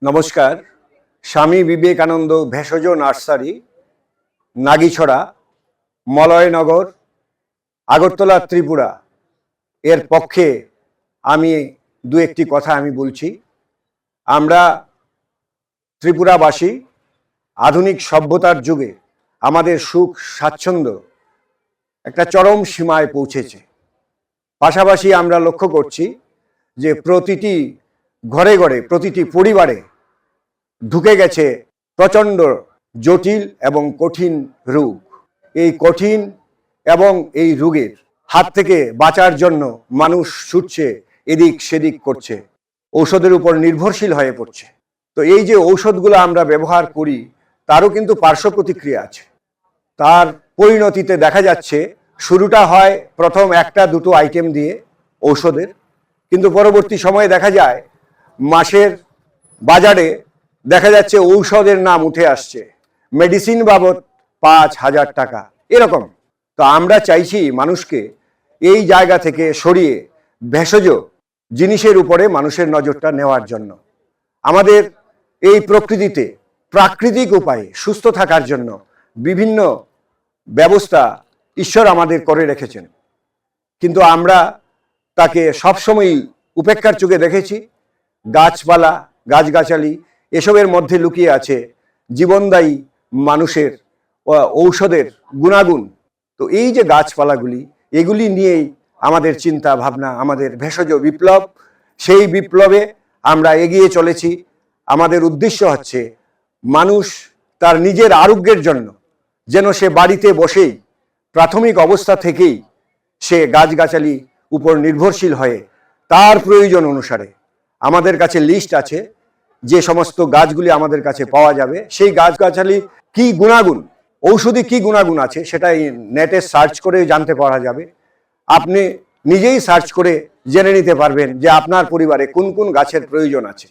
নমস্কার। স্বামী বিবেকানন্দ ভেষজ নার্সারি, নাগিছড়া, মলয়নগর, আগরতলা, ত্রিপুরা এর পক্ষে আমি দু একটি কথা আমি বলছি। আমরা ত্রিপুরাবাসী আধুনিক সভ্যতার যুগে আমাদের সুখ স্বাচ্ছন্দ্য একটা চরম সীমায় পৌঁছেছে। পাশাপাশি আমরা লক্ষ্য করছি যে প্রতিটি ঘরে ঘরে, প্রতিটি পরিবারে ঢুকে গেছে প্রচণ্ড জটিল এবং কঠিন রোগ। এই কঠিন এবং এই রোগের হাত থেকে বাঁচার জন্য মানুষ ছুটছে, এদিক সেদিক করছে, ঔষধের উপর নির্ভরশীল হয়ে পড়ছে। তো এই যে ঔষধগুলো আমরা ব্যবহার করি তারও কিন্তু পার্শ্ব প্রতিক্রিয়া আছে। তার পরিণতিতে দেখা যাচ্ছে শুরুটা হয় প্রথম একটা দুটো আইটেম দিয়ে ঔষধের, কিন্তু পরবর্তী সময়ে দেখা যায় মাসের বাজারে দেখা যাচ্ছে ঔষধের নাম উঠে আসছে, মেডিসিন বাবদ 5,000 টাকা এরকম। তো আমরা চাইছি মানুষকে এই জায়গা থেকে সরিয়ে ভেষজ জিনিসের উপরে মানুষের নজরটা নেওয়ার জন্য। আমাদের এই প্রকৃতিতে প্রাকৃতিক উপায়ে সুস্থ থাকার জন্য বিভিন্ন ব্যবস্থা ঈশ্বর আমাদের করে রেখেছেন, কিন্তু আমরা তাকে সবসময়ই উপেক্ষার চোখে দেখেছি। গাছপালা, গাছগাছালি এসবের মধ্যে লুকিয়ে আছে জীবনদায়ী মানুষের ঔষধের গুণাগুণ। তো এই যে গাছপালাগুলি, এগুলি নিয়েই আমাদের চিন্তা ভাবনা, আমাদের ভেষজ বিপ্লব। সেই বিপ্লবে আমরা এগিয়ে চলেছি। আমাদের উদ্দেশ্য হচ্ছে মানুষ তার নিজের আরোগ্যের জন্য যেন সে বাড়িতে বসেই প্রাথমিক অবস্থা থেকেই সে গাছগাছালি উপর নির্ভরশীল হয়ে তার প্রয়োজন অনুসারে, আমাদের কাছে লিস্ট আছে যে সমস্ত গাছগুলি আমাদের কাছে পাওয়া যাবে, সেই গাছগাছালি কি গুণাগুণ, ঔষধি কি গুণাগুণ আছে সেটা নেটে সার্চ করে জানতে পারা যাবে। আপনি নিজেই সার্চ করে জেনে নিতে পারবেন যে আপনার পরিবারে কোন কোন গাছের প্রয়োজন আছে।